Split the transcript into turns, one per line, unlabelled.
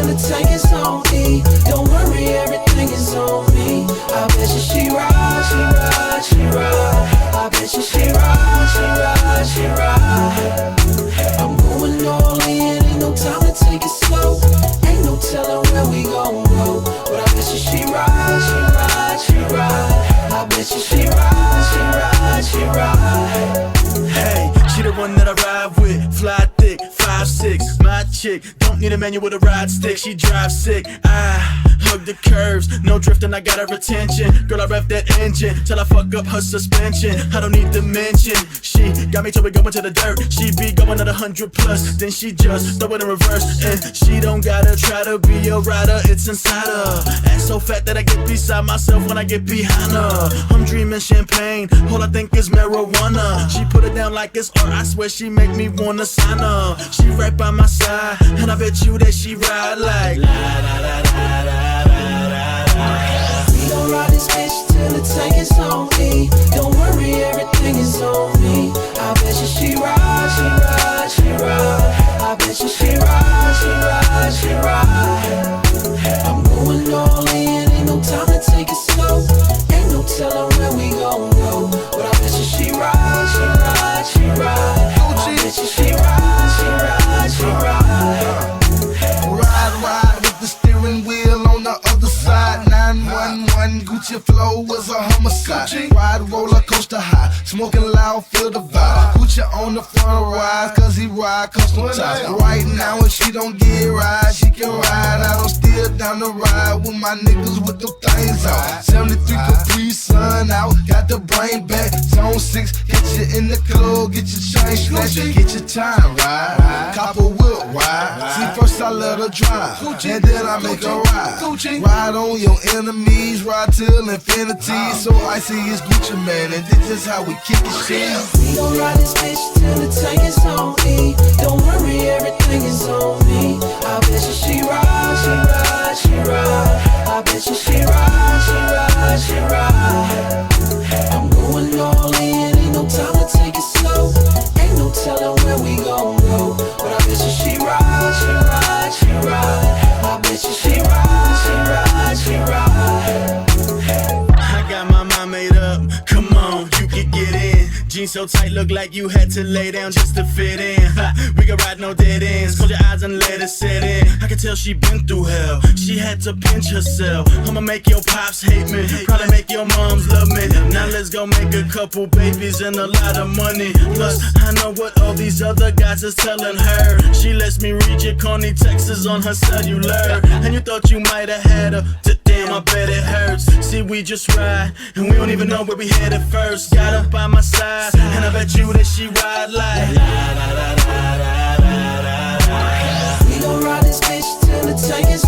till the tank is on E. Don't worry, everything is on me. I bet you she ride, she ride, she ride. I bet you she ride, she ride, she ride. I'm going all in, ain't no time to take it slow. Ain't no telling where we gon' go. But I bet you she ride, she ride, she ride. I bet you she ride, she ride, she ride.
Hey, she the one that I ride with, fly thick, 5'6", my chick. Don't need a manual with a ride stick, she drives sick. I hug the curves, no drifting, I got her attention. Girl, I rev that engine till I fuck up her suspension. I don't need to mention, she got me till we going to the dirt. She be going at 100 plus, then she just throw it in reverse. And she don't gotta try to be a rider, it's inside her. Ass so fat that I get beside myself when I get behind her. I'm dreaming champagne, all I think is marijuana. She put it down like it's art, I swear she make me wanna sign her. She right by my side, and I bet you that she ride like la la la la la la la.
We gon' ride this bitch till the tank is on E. Don't worry, everything is on me. I bet you she ride, she ride, she ride. I bet you she ride, she ride, she ride. I'm going all in, ain't no time to take it slow. Ain't no telling where we gon' go. But I bet you she ride, she ride, she ride. I bet you she ride, she ride, she ride.
Ride with the steering wheel on the other side. 911 Gucci flow was a homicide. Ride roller coaster high, smoking loud, feel the vibe. Gucci on the front ride, cause he ride custom ties. Right now if she don't get ride, she can ride. I don't steer down the ride with my niggas with the things out. 73 Capri Sun out, got the brain back. Zone 6, get you in the club, get your chain snatched. Get your time right, cop a whip ride. See first I let her drive, and then I make her ride. Ride on your enemies, ride till infinity. So icy is Gucci man, and this is how we kick it shit.
We gon' ride this bitch till the tank is on E. Don't worry, everything is on me. I bet you she ride, she ride, she ride. I bet you she ride, she ride, she ride. I'm going all in, ain't no time to take it slow. Ain't no telling where we gon' go. But I bet you she ride, she ride, she ride. I bet you she ride, she ride, she ride.
I got my mind made up, come on, you can get in. Jeans so tight, look like you had to lay down just to fit in. Ha, we can ride no dead ends, close your eyes and let it set in. I can tell she been through hell, she had to pinch herself. I'ma make your pops hate me, probably make your moms love me. Now let's go make a couple babies and a lot of money. Plus, I know what all these other guys is telling her. She lets me read your corny texts on her cellular. And you thought you might have had her, damn, I bet it hurts. See, we just ride, and we don't even know where we headed first. Got up by my side, and I bet you that she ride like la la la la la la la.
We gon' ride this bitch till the tank is